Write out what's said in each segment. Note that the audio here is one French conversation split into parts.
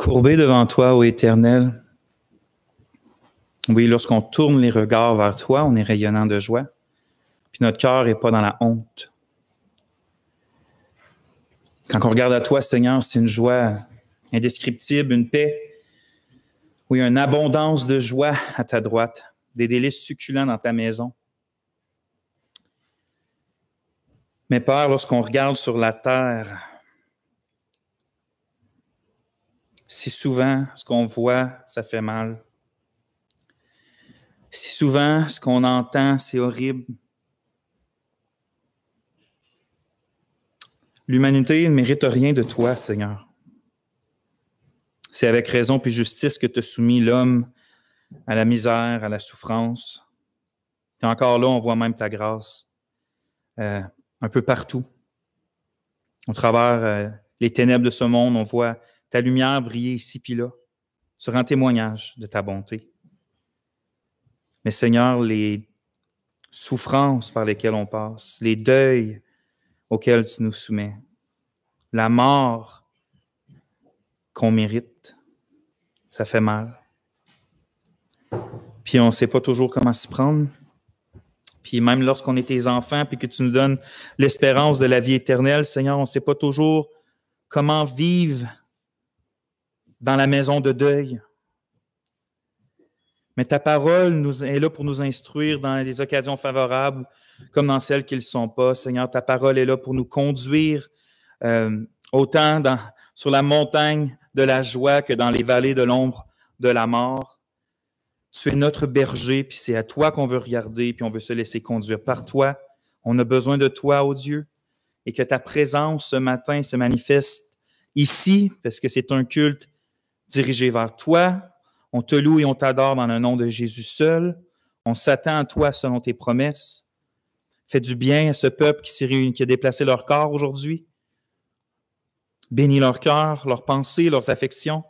Courbé devant toi, ô Éternel. Oui, lorsqu'on tourne les regards vers toi, on est rayonnant de joie. Puis notre cœur n'est pas dans la honte. Quand on regarde à toi, Seigneur, c'est une joie indescriptible, une paix. Oui, une abondance de joie à ta droite, des délices succulents dans ta maison. Mais Père, lorsqu'on regarde sur la terre, si souvent ce qu'on voit, ça fait mal. Si souvent ce qu'on entend, c'est horrible. L'humanité ne mérite rien de toi, Seigneur. C'est avec raison puis justice que tu as soumis l'homme à la misère, à la souffrance. Et encore là, on voit même ta grâce un peu partout. Au travers les ténèbres de ce monde, on voit ta lumière briller ici puis là, sur un témoignage de ta bonté. Mais Seigneur, les souffrances par lesquelles on passe, les deuils auxquels tu nous soumets, la mort qu'on mérite, ça fait mal. Puis on ne sait pas toujours comment s'y prendre. Puis même lorsqu'on est tes enfants, puis que tu nous donnes l'espérance de la vie éternelle, Seigneur, on ne sait pas toujours comment vivre dans la maison de deuil. Mais ta parole est là pour nous instruire dans des occasions favorables comme dans celles qui ne le sont pas. Seigneur, ta parole est là pour nous conduire autant sur la montagne de la joie que dans les vallées de l'ombre de la mort. Tu es notre berger, puis c'est à toi qu'on veut regarder, puis on veut se laisser conduire par toi. On a besoin de toi, ô Dieu, et que ta présence ce matin se manifeste ici, parce que c'est un culte dirigé vers toi. On te loue et on t'adore dans le nom de Jésus seul. On s'attend à toi selon tes promesses. Fais du bien à ce peuple qui s'est réuni, qui a déplacé leur corps aujourd'hui. Bénis leur cœur, leurs pensées, leurs affections.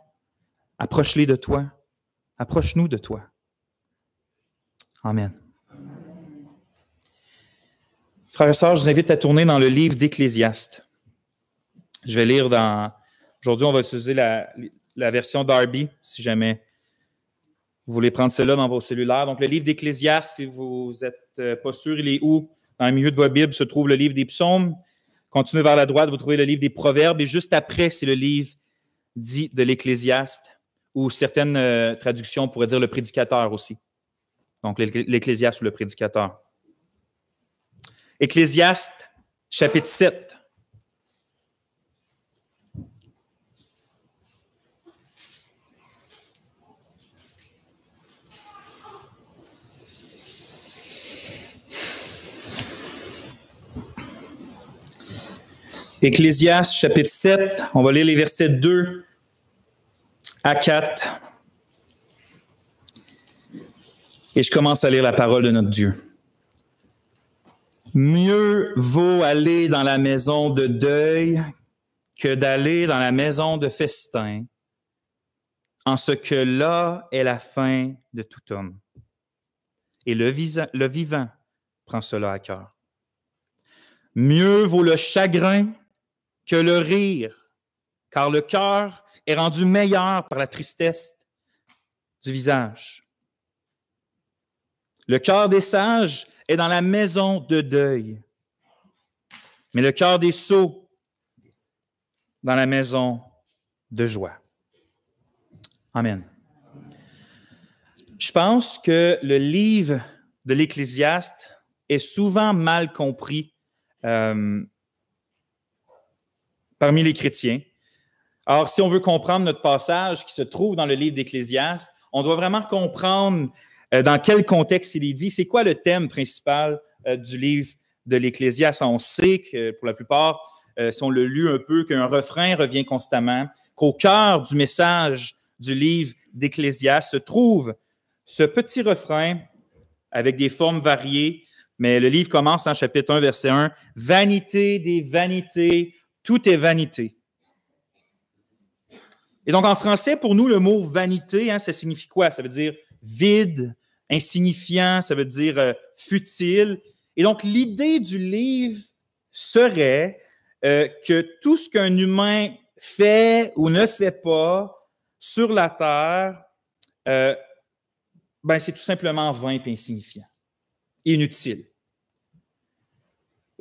Approche-les de toi. Approche-nous de toi. Amen. Frères et sœurs, je vous invite à tourner dans le livre d'Ecclésiaste. Je vais lire Aujourd'hui, on va utiliser la version Darby, si jamais vous voulez prendre celle-là dans vos cellulaires. Donc, le livre d'Ecclésiaste, si vous n'êtes pas sûr, il est où? Dans le milieu de votre Bible se trouve le livre des psaumes. Continuez vers la droite, vous trouvez le livre des proverbes. Et juste après, c'est le livre dit de l'Ecclésiaste, ou certaines traductions pourraient dire le prédicateur aussi. Donc, l'Ecclésiaste ou le prédicateur. Ecclésiaste, chapitre 7. Ecclésiaste, chapitre 7, on va lire les versets 2 à 4. Et je commence à lire la parole de notre Dieu. Mieux vaut aller dans la maison de deuil que d'aller dans la maison de festin, en ce que là est la fin de tout homme. Et le vivant prend cela à cœur. Mieux vaut le chagrin que le rire, car le cœur est rendu meilleur par la tristesse du visage. Le cœur des sages est dans la maison de deuil, mais le cœur des sots dans la maison de joie. Amen. Je pense que le livre de l'Ecclésiaste est souvent mal compris parmi les chrétiens. Alors, si on veut comprendre notre passage qui se trouve dans le livre d'Ecclésiaste, on doit vraiment comprendre dans quel contexte il est dit. C'est quoi le thème principal du livre de l'Ecclésiaste? On sait que pour la plupart, si on le lit un peu, qu'un refrain revient constamment, qu'au cœur du message du livre d'Ecclésiaste se trouve ce petit refrain avec des formes variées, mais le livre commence en chapitre 1, verset 1. « Vanité des vanités, tout est vanité. » Et donc, en français, pour nous, le mot « vanité », ça signifie quoi? Ça veut dire vide, insignifiant, ça veut dire futile. Et donc, l'idée du livre serait que tout ce qu'un humain fait ou ne fait pas sur la terre, c'est tout simplement vain et insignifiant, inutile.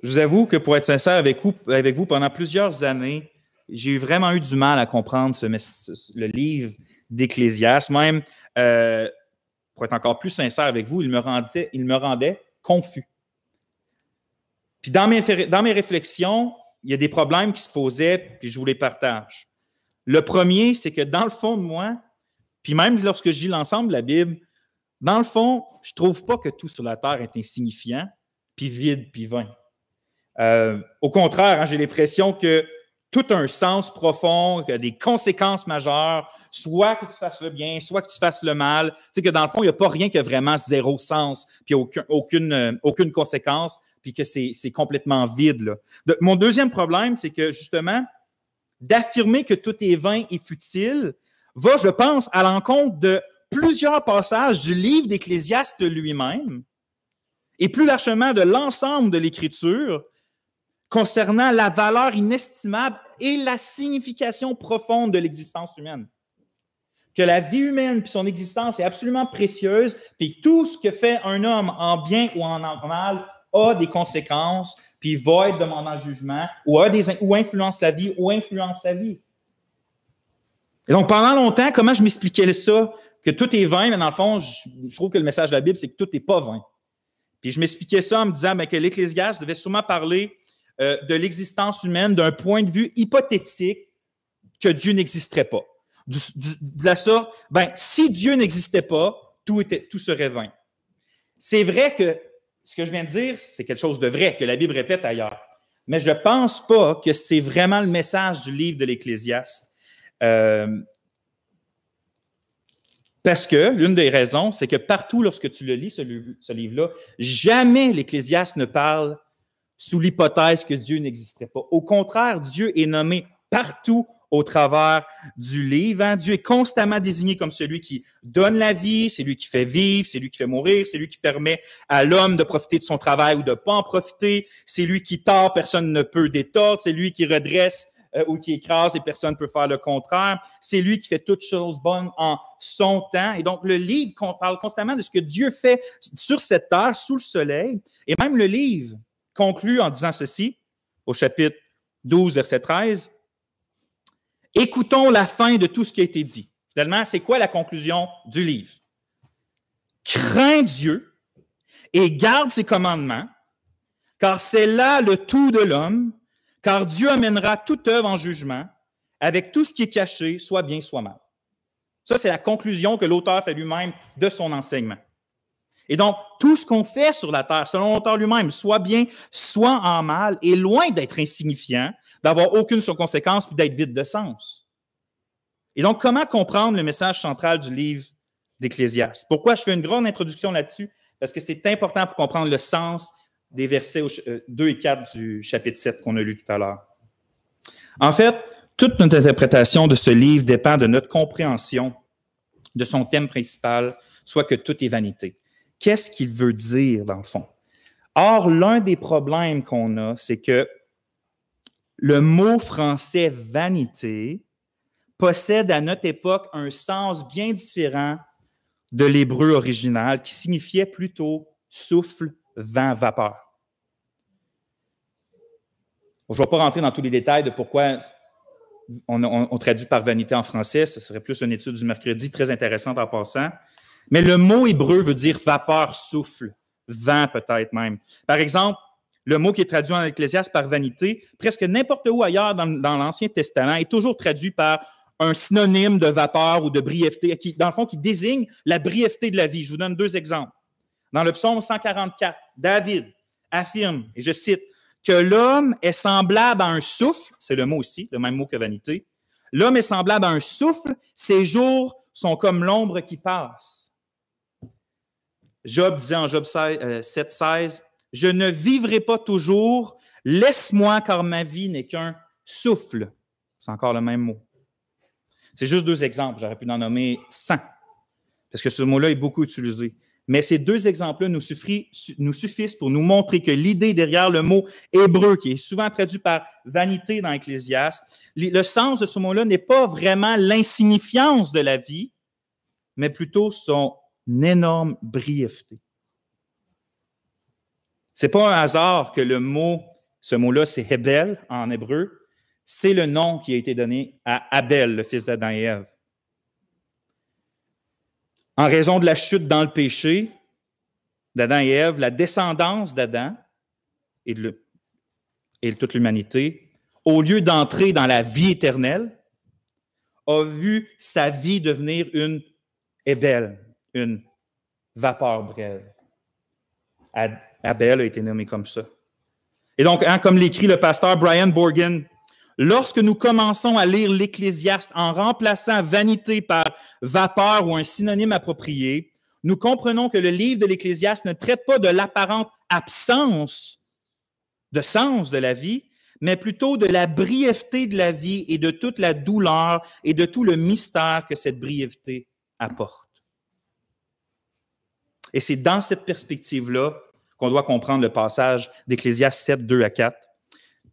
Je vous avoue que pour être sincère avec vous pendant plusieurs années, j'ai vraiment eu du mal à comprendre le livre d'Ecclésiaste. Même, pour être encore plus sincère avec vous, il me rendait confus. Puis dans mes réflexions, il y a des problèmes qui se posaient, puis je vous les partage. Le premier, c'est que dans le fond de moi, puis même lorsque je lis l'ensemble de la Bible, dans le fond, je ne trouve pas que tout sur la terre est insignifiant, puis vide, puis vain. Au contraire, j'ai l'impression que tout a un sens profond, qu'il y a des conséquences majeures, soit que tu fasses le bien, soit que tu fasses le mal. Tu sais que dans le fond, il n'y a pas rien qui a vraiment zéro sens, puis aucune conséquence, puis que c'est complètement vide. Là. Mon deuxième problème, c'est que justement, d'affirmer que tout est vain et futile va, je pense, à l'encontre de plusieurs passages du livre d'Ecclésiaste lui-même, et plus largement de l'ensemble de l'Écriture, concernant la valeur inestimable et la signification profonde de l'existence humaine. Que la vie humaine puis son existence est absolument précieuse, puis tout ce que fait un homme en bien ou en mal a des conséquences, puis va être demandé en jugement, ou influence sa vie, ou influence sa vie. Et donc, pendant longtemps, comment je m'expliquais ça? Que tout est vain, mais dans le fond, je trouve que le message de la Bible, c'est que tout n'est pas vain. Puis je m'expliquais ça en me disant que l'Ecclésiaste devait sûrement parler de l'existence humaine d'un point de vue hypothétique que Dieu n'existerait pas. De la sorte, si Dieu n'existait pas, tout serait vain. C'est vrai que ce que je viens de dire, c'est quelque chose de vrai, que la Bible répète ailleurs. Mais je ne pense pas que c'est vraiment le message du livre de l'Ecclésiaste. Parce que l'une des raisons, c'est que partout, lorsque tu le lis, ce livre-là, jamais l'Ecclésiaste ne parle sous l'hypothèse que Dieu n'existerait pas. Au contraire, Dieu est nommé partout au travers du livre. Hein? Dieu est constamment désigné comme celui qui donne la vie, c'est lui qui fait vivre, c'est lui qui fait mourir, c'est lui qui permet à l'homme de profiter de son travail ou de ne pas en profiter, c'est lui qui tord, personne ne peut détordre, c'est lui qui redresse ou qui écrase et personne ne peut faire le contraire, c'est lui qui fait toutes choses bonnes en son temps. Et donc, le livre parle constamment de ce que Dieu fait sur cette terre, sous le soleil, et même le livre conclut en disant ceci, au chapitre 12, verset 13, « Écoutons la fin de tout ce qui a été dit. » Finalement, c'est quoi la conclusion du livre? « Crains Dieu et garde ses commandements, car c'est là le tout de l'homme, car Dieu amènera toute œuvre en jugement, avec tout ce qui est caché, soit bien, soit mal. » Ça, c'est la conclusion que l'auteur fait lui-même de son enseignement. Et donc, tout ce qu'on fait sur la terre, selon l'auteur lui-même, soit bien, soit en mal, est loin d'être insignifiant, d'avoir aucune conséquence, puis d'être vide de sens. Et donc, comment comprendre le message central du livre d'Ecclésiaste? Pourquoi je fais une grande introduction là-dessus? Parce que c'est important pour comprendre le sens des versets 2 et 4 du chapitre 7 qu'on a lu tout à l'heure. En fait, toute notre interprétation de ce livre dépend de notre compréhension de son thème principal, soit que tout est vanité. Qu'est-ce qu'il veut dire, dans le fond? Or, l'un des problèmes qu'on a, c'est que le mot français « vanité » possède à notre époque un sens bien différent de l'hébreu original, qui signifiait plutôt souffle, vent, vapeur. Je ne vais pas rentrer dans tous les détails de pourquoi on traduit par vanité en français. Ce serait plus une étude du mercredi, très intéressante en passant. Mais le mot hébreu veut dire vapeur, souffle, vent peut-être même. Par exemple, le mot qui est traduit en Ecclésiaste par vanité, presque n'importe où ailleurs dans l'Ancien Testament, est toujours traduit par un synonyme de vapeur ou de brièveté, dans le fond, qui désigne la brièveté de la vie. Je vous donne 2 exemples. Dans le psaume 144, David affirme, et je cite, que l'homme est semblable à un souffle, c'est le mot aussi, le même mot que vanité. L'homme est semblable à un souffle, ses jours sont comme l'ombre qui passe. Job disait en Job 7,16, « Je ne vivrai pas toujours, laisse-moi car ma vie n'est qu'un souffle. » C'est encore le même mot. C'est juste 2 exemples, j'aurais pu en nommer 100, parce que ce mot-là est beaucoup utilisé. Mais ces deux exemples-là nous suffisent pour nous montrer que l'idée derrière le mot hébreu, qui est souvent traduit par vanité dans Ecclésiaste, le sens de ce mot-là n'est pas vraiment l'insignifiance de la vie, mais plutôt son énorme brièveté. C'est pas un hasard que ce mot-là, c'est Hebel en hébreu, c'est le nom qui a été donné à Abel, le fils d'Adam et Ève. En raison de la chute dans le péché d'Adam et Ève, la descendance d'Adam et de toute l'humanité, au lieu d'entrer dans la vie éternelle, a vu sa vie devenir une Hebel, une vapeur brève. Abel a été nommé comme ça. Et donc, comme l'écrit le pasteur Brian Borgen, lorsque nous commençons à lire l'Ecclésiaste en remplaçant vanité par vapeur ou un synonyme approprié, nous comprenons que le livre de l'Ecclésiaste ne traite pas de l'apparente absence de sens de la vie, mais plutôt de la brièveté de la vie et de toute la douleur et de tout le mystère que cette brièveté apporte. Et c'est dans cette perspective-là qu'on doit comprendre le passage d'Ecclésiaste 7, 2 à 4,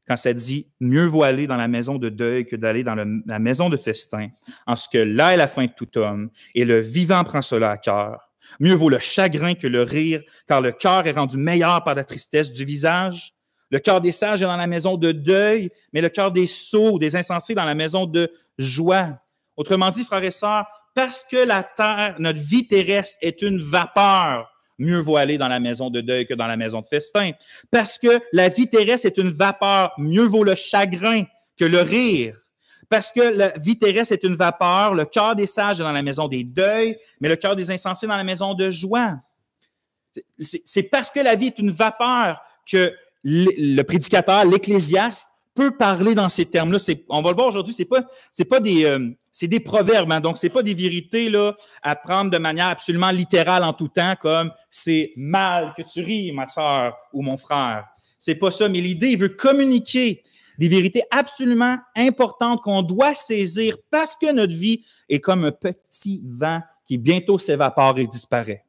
quand ça dit « Mieux vaut aller dans la maison de deuil que d'aller dans la maison de festin, en ce que là est la fin de tout homme, et le vivant prend cela à cœur. Mieux vaut le chagrin que le rire, car le cœur est rendu meilleur par la tristesse du visage. Le cœur des sages est dans la maison de deuil, mais le cœur des sots, des insensés, dans la maison de joie. » Autrement dit, frères et sœurs, parce que la terre, notre vie terrestre est une vapeur, mieux vaut aller dans la maison de deuil que dans la maison de festin. Parce que la vie terrestre est une vapeur, mieux vaut le chagrin que le rire. Parce que la vie terrestre est une vapeur, le cœur des sages est dans la maison des deuils, mais le cœur des insensés dans la maison de joie. C'est parce que la vie est une vapeur que le prédicateur, l'Ecclésiaste, peut parler dans ces termes-là. On va le voir aujourd'hui, c'est des proverbes, hein, donc c'est pas des vérités là à prendre de manière absolument littérale en tout temps, comme c'est mal que tu ris, ma sœur ou mon frère. C'est pas ça, mais l'idée, il veut communiquer des vérités absolument importantes qu'on doit saisir parce que notre vie est comme un petit vent qui bientôt s'évapore et disparaît.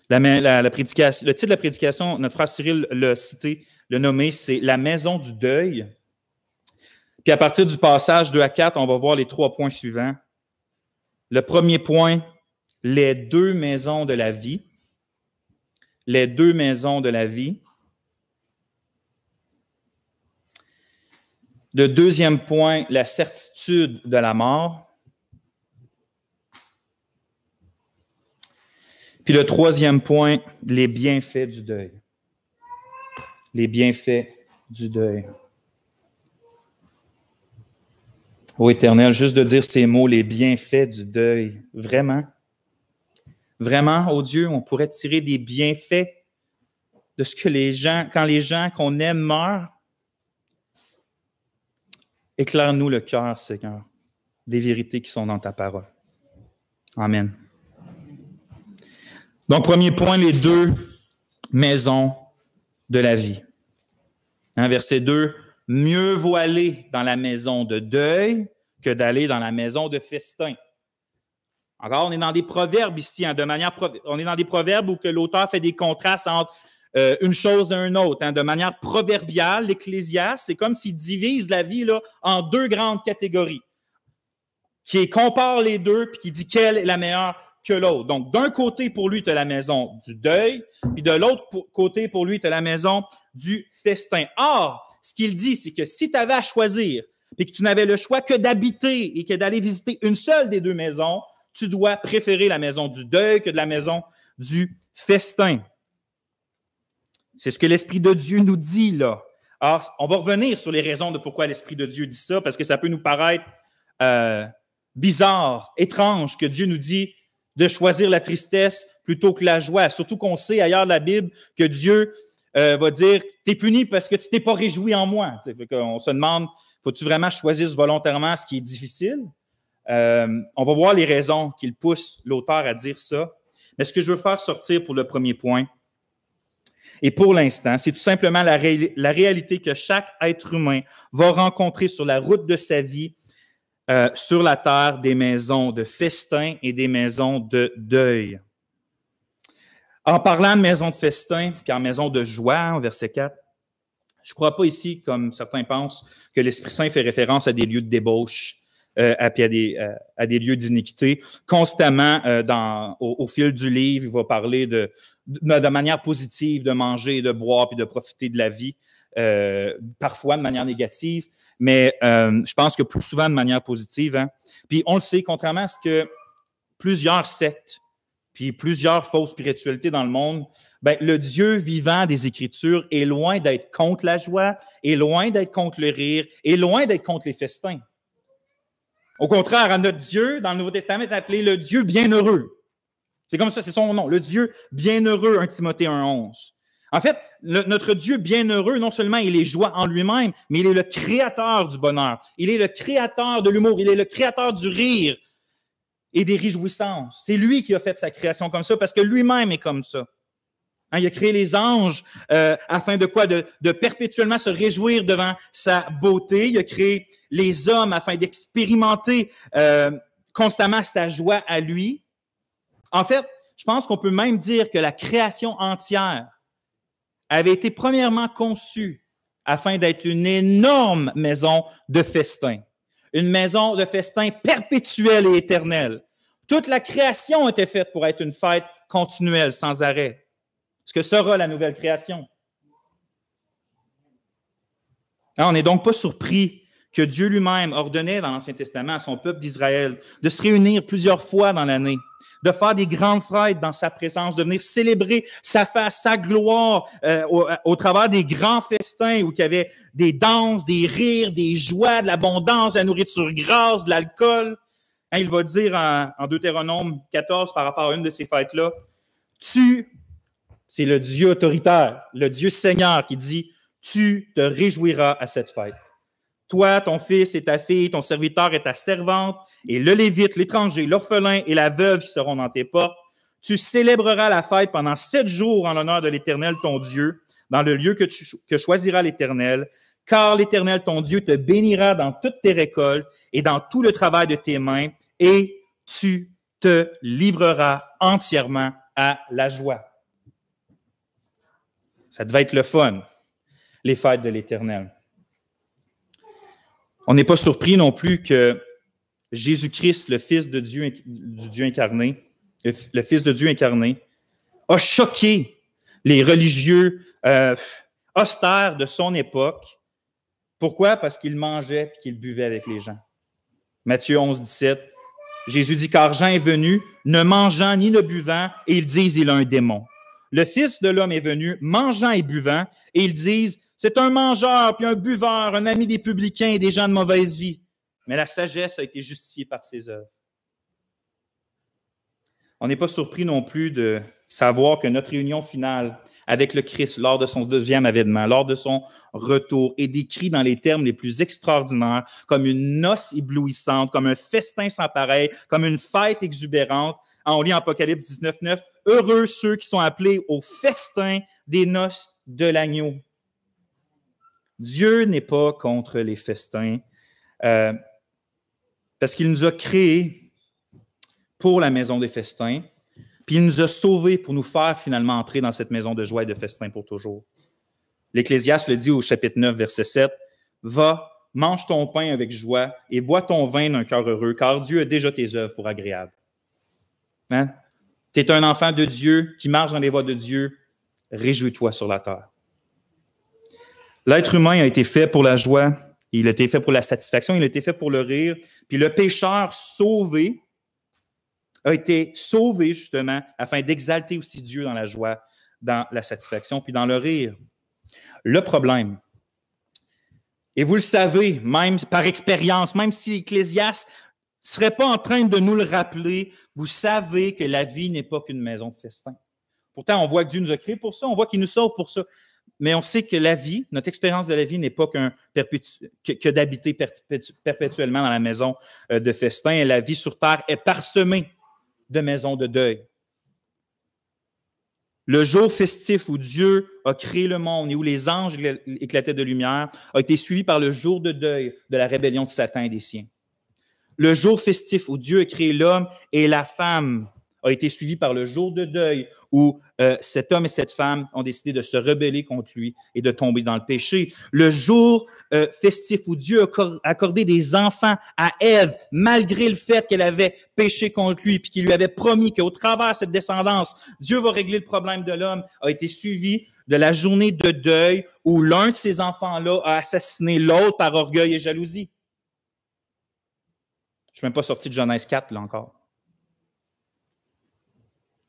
Le titre de la prédication, notre frère Cyril l'a cité, l'a nommé, c'est « La maison du deuil ». Puis à partir du passage 2 à 4, on va voir les 3 points suivants. Le premier point, les 2 maisons de la vie. Les 2 maisons de la vie. Le deuxième point, la certitude de la mort. Puis le troisième point, les bienfaits du deuil. Les bienfaits du deuil. Ô Éternel, juste de dire ces mots, les bienfaits du deuil, vraiment, vraiment, ô Dieu, on pourrait tirer des bienfaits de ce que quand les gens qu'on aime meurent. Éclaire-nous le cœur, Seigneur, des vérités qui sont dans ta parole. Amen. Donc, premier point, les 2 maisons de la vie. Verset 2, « Mieux vaut aller dans la maison de deuil que d'aller dans la maison de festin. » Encore, on est dans des proverbes ici, hein, on est dans des proverbes où que l'auteur fait des contrastes entre une chose et une autre. De manière proverbiale, l'Ecclésiaste, c'est comme s'il divise la vie là, en 2 grandes catégories, qui compare les deux puis qui dit quelle est la meilleure que l'autre. Donc, d'un côté, pour lui, tu as la maison du deuil, puis de l'autre côté, pour lui, tu as la maison du festin. Or, ce qu'il dit, c'est que si tu avais à choisir, puis que tu n'avais le choix que d'habiter et que d'aller visiter une seule des 2 maisons, tu dois préférer la maison du deuil que de la maison du festin. C'est ce que l'Esprit de Dieu nous dit là. Alors, on va revenir sur les raisons de pourquoi l'Esprit de Dieu dit ça, parce que ça peut nous paraître bizarre, étrange, que Dieu nous dit de choisir la tristesse plutôt que la joie. Surtout qu'on sait ailleurs de la Bible que Dieu va dire « T'es puni parce que tu t'es pas réjoui en moi ». On se demande, faut-tu vraiment choisir volontairement ce qui est difficile? On va voir les raisons qui le poussent l'auteur à dire ça. Mais ce que je veux faire sortir pour le premier point, et pour l'instant, c'est tout simplement la réalité que chaque être humain va rencontrer sur la route de sa vie sur la terre des maisons de festin et des maisons de deuil. En parlant de maison de festin, puis en maison de joie, au verset 4, je ne crois pas ici, comme certains pensent, que l'Esprit Saint fait référence à des lieux de débauche, à des lieux d'iniquité. Constamment, au fil du livre, il va parler de manière positive de manger, de boire, puis de profiter de la vie, parfois de manière négative, mais je pense que plus souvent de manière positive. Hein. Puis on le sait, contrairement à ce que plusieurs sectes, puis plusieurs fausses spiritualités dans le monde, ben, le Dieu vivant des Écritures est loin d'être contre la joie, est loin d'être contre le rire, est loin d'être contre les festins. Au contraire, à notre Dieu, dans le Nouveau Testament, est appelé le Dieu bienheureux. C'est comme ça, c'est son nom, le Dieu bienheureux, 1 Timothée 1,11. En fait, notre Dieu bienheureux, non seulement il est joie en lui-même, mais il est le créateur du bonheur. Il est le créateur de l'humour, il est le créateur du rire et des réjouissances. C'est lui qui a fait sa création comme ça parce que lui-même est comme ça. Hein, il a créé les anges afin de quoi? De perpétuellement se réjouir devant sa beauté. Il a créé les hommes afin d'expérimenter constamment sa joie à lui. En fait, je pense qu'on peut même dire que la création entière avait été premièrement conçue afin d'être une énorme maison de festin. Une maison de festin perpétuelle et éternelle. Toute la création était faite pour être une fête continuelle, sans arrêt. Ce que sera la nouvelle création. On n'est donc pas surpris que Dieu lui-même ordonnait dans l'Ancien Testament à son peuple d'Israël de se réunir plusieurs fois dans l'année, de faire des grandes fêtes dans sa présence, de venir célébrer sa face, sa gloire au travers des grands festins où il y avait des danses, des rires, des joies, de l'abondance, de la nourriture grasse, de l'alcool. Hein, il va dire en Deutéronome 14 par rapport à une de ces fêtes-là, c'est le Dieu autoritaire, le Dieu Seigneur qui dit, tu te réjouiras à cette fête. Toi, ton fils et ta fille, ton serviteur et ta servante, et le Lévite, l'étranger, l'orphelin et la veuve qui seront dans tes portes. Tu célébreras la fête pendant 7 jours en l'honneur de l'Éternel, ton Dieu, dans le lieu que choisira l'Éternel, car l'Éternel, ton Dieu, te bénira dans toutes tes récoltes et dans tout le travail de tes mains, et tu te livreras entièrement à la joie. Ça devait être le fun, les fêtes de l'Éternel. On n'est pas surpris non plus que Jésus-Christ, le Fils de Dieu, du Dieu incarné, le Fils de Dieu incarné, a choqué les religieux austères de son époque. Pourquoi? Parce qu'il mangeait et qu'il buvait avec les gens. Matthieu 11, 17, Jésus dit, car Jean est venu, ne mangeant ni ne buvant, et ils disent, il a un démon. Le Fils de l'homme est venu, mangeant et buvant, et ils disent, c'est un mangeur, puis un buveur, un ami des publicains et des gens de mauvaise vie. Mais la sagesse a été justifiée par ses œuvres. On n'est pas surpris non plus de savoir que notre réunion finale avec le Christ lors de son deuxième avènement, lors de son retour, est décrit dans les termes les plus extraordinaires, comme une noce éblouissante, comme un festin sans pareil, comme une fête exubérante. On lit en Apocalypse 19, 9, « Heureux ceux qui sont appelés au festin des noces de l'agneau. » Dieu n'est pas contre les festins parce qu'il nous a créés pour la maison des festins, puis il nous a sauvés pour nous faire finalement entrer dans cette maison de joie et de festin pour toujours. L'Ecclésiaste le dit au chapitre 9, verset 7, « Va, mange ton pain avec joie et bois ton vin d'un cœur heureux, car Dieu a déjà tes œuvres pour agréables. » Hein? Tu es un enfant de Dieu qui marche dans les voies de Dieu, réjouis-toi sur la terre. L'être humain a été fait pour la joie, il a été fait pour la satisfaction, il a été fait pour le rire, puis le pécheur sauvé a été sauvé justement afin d'exalter aussi Dieu dans la joie, dans la satisfaction, puis dans le rire. Le problème, et vous le savez, même par expérience, même si l'Ecclésiaste ne serait pas en train de nous le rappeler, vous savez que la vie n'est pas qu'une maison de festin. Pourtant, on voit que Dieu nous a créés pour ça, on voit qu'il nous sauve pour ça. Mais on sait que la vie, notre expérience de la vie n'est pas que d'habiter perpétuellement dans la maison de festin. Et la vie sur terre est parsemée de maisons de deuil. Le jour festif où Dieu a créé le monde et où les anges éclataient de lumière a été suivi par le jour de deuil de la rébellion de Satan et des siens. Le jour festif où Dieu a créé l'homme et la femme a été suivi par le jour de deuil où cet homme et cette femme ont décidé de se rebeller contre lui et de tomber dans le péché. Le jour festif où Dieu a accordé des enfants à Ève, malgré le fait qu'elle avait péché contre lui, puis qu'il lui avait promis qu'au travers de cette descendance, Dieu va régler le problème de l'homme, a été suivi de la journée de deuil où l'un de ces enfants-là a assassiné l'autre par orgueil et jalousie. Je ne suis même pas sorti de Genèse 4, là encore.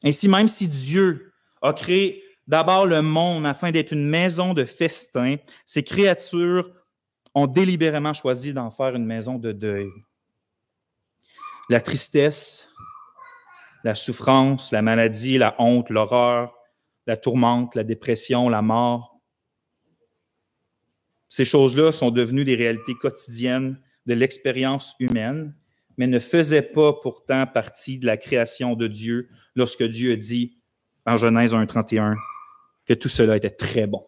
Ainsi, même si Dieu a créé d'abord le monde afin d'être une maison de festin, ces créatures ont délibérément choisi d'en faire une maison de deuil. La tristesse, la souffrance, la maladie, la honte, l'horreur, la tourmente, la dépression, la mort, ces choses-là sont devenues des réalités quotidiennes de l'expérience humaine, mais ne faisaient pas pourtant partie de la création de Dieu lorsque Dieu a dit, en Genèse 1:31, que tout cela était très bon.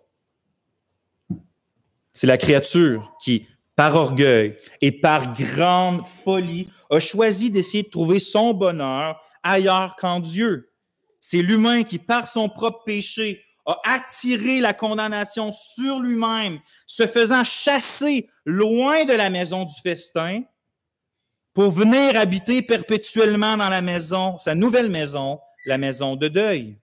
C'est la créature qui, par orgueil et par grande folie, a choisi d'essayer de trouver son bonheur ailleurs qu'en Dieu. C'est l'humain qui, par son propre péché, a attiré la condamnation sur lui-même, se faisant chasser loin de la maison du festin, pour venir habiter perpétuellement dans la maison, sa nouvelle maison, la maison de deuil.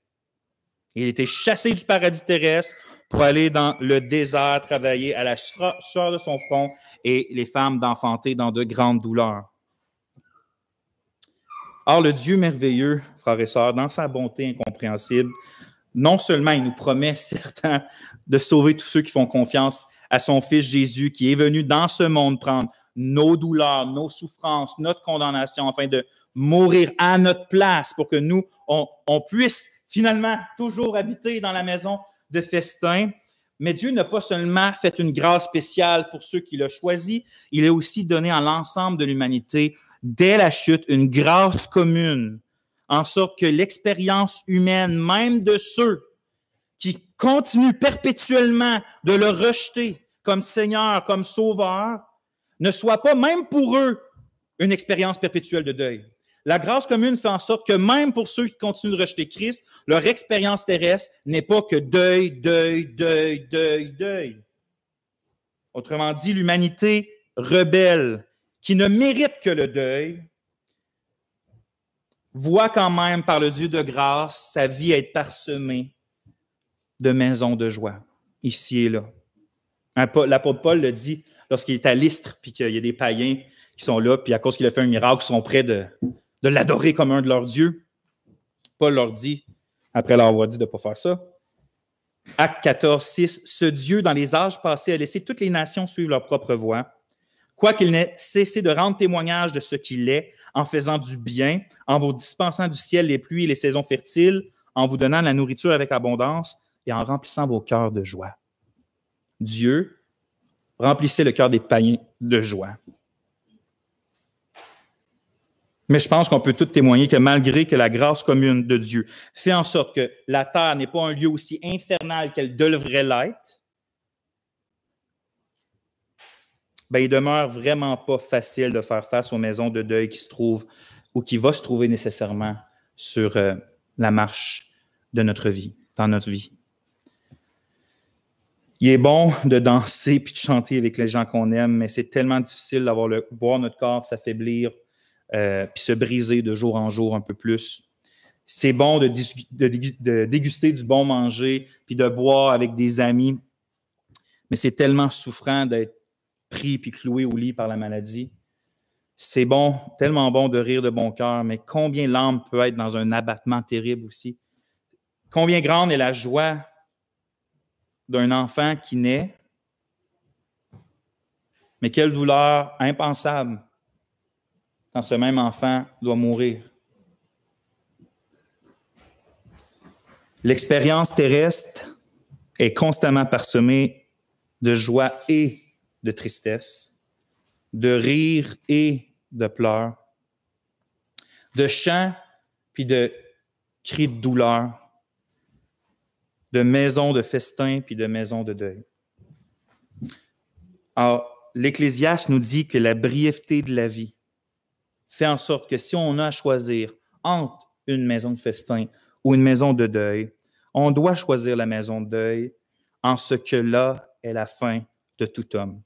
Il était chassé du paradis terrestre pour aller dans le désert, travailler à la sueur de son front et les femmes d'enfanter dans de grandes douleurs. Or, le Dieu merveilleux, frères et sœurs, dans sa bonté incompréhensible, non seulement il nous promet certains de sauver tous ceux qui font confiance à son Fils Jésus, qui est venu dans ce monde prendre nos douleurs, nos souffrances, notre condamnation, afin de mourir à notre place pour que nous, on puisse finalement toujours habiter dans la maison de festin. Mais Dieu n'a pas seulement fait une grâce spéciale pour ceux qui l'ont choisi, il a aussi donné à l'ensemble de l'humanité, dès la chute, une grâce commune, en sorte que l'expérience humaine, même de ceux qui continuent perpétuellement de le rejeter comme Seigneur, comme Sauveur, ne soit pas, même pour eux, une expérience perpétuelle de deuil. La grâce commune fait en sorte que même pour ceux qui continuent de rejeter Christ, leur expérience terrestre n'est pas que deuil, deuil, deuil, deuil, deuil. Autrement dit, l'humanité rebelle, qui ne mérite que le deuil, voit quand même par le Dieu de grâce sa vie être parsemée de maisons de joie, ici et là. L'apôtre Paul le dit lorsqu'il est à Lystre, puis qu'il y a des païens qui sont là, puis à cause qu'il a fait un miracle, ils sont prêts de l'adorer comme un de leurs dieux. Paul leur dit, après leur avoir dit de ne pas faire ça, Acte 14, 6, « Ce Dieu, dans les âges passés, a laissé toutes les nations suivre leur propre voie, quoiqu'il n'ait cessé de rendre témoignage de ce qu'il est, en faisant du bien, en vous dispensant du ciel les pluies et les saisons fertiles, en vous donnant la nourriture avec abondance et en remplissant vos cœurs de joie. » Dieu remplissait le cœur des païens de joie. Mais je pense qu'on peut tous témoigner que malgré que la grâce commune de Dieu fait en sorte que la terre n'est pas un lieu aussi infernal qu'elle devrait l'être, ben, il demeure vraiment pas facile de faire face aux maisons de deuil qui se trouvent ou qui va se trouver nécessairement sur la marche de notre vie, dans notre vie. Il est bon de danser puis de chanter avec les gens qu'on aime, mais c'est tellement difficile d'avoir voir notre corps s'affaiblir puis se briser de jour en jour un peu plus. C'est bon de déguster du bon manger puis de boire avec des amis, mais c'est tellement souffrant d'être pris puis cloué au lit par la maladie. C'est bon, tellement bon de rire de bon cœur, mais combien l'âme peut être dans un abattement terrible aussi. Combien grande est la joie d'un enfant qui naît, mais quelle douleur impensable quand ce même enfant doit mourir. L'expérience terrestre est constamment parsemée de joie et de tristesse, de rire et de pleurs, de chants puis de cris de douleur, de maisons de festin puis de maisons de deuil. Alors, l'Ecclésiaste nous dit que la brièveté de la vie fait en sorte que si on a à choisir entre une maison de festin ou une maison de deuil, on doit choisir la maison de deuil en ce que là est la fin de tout homme.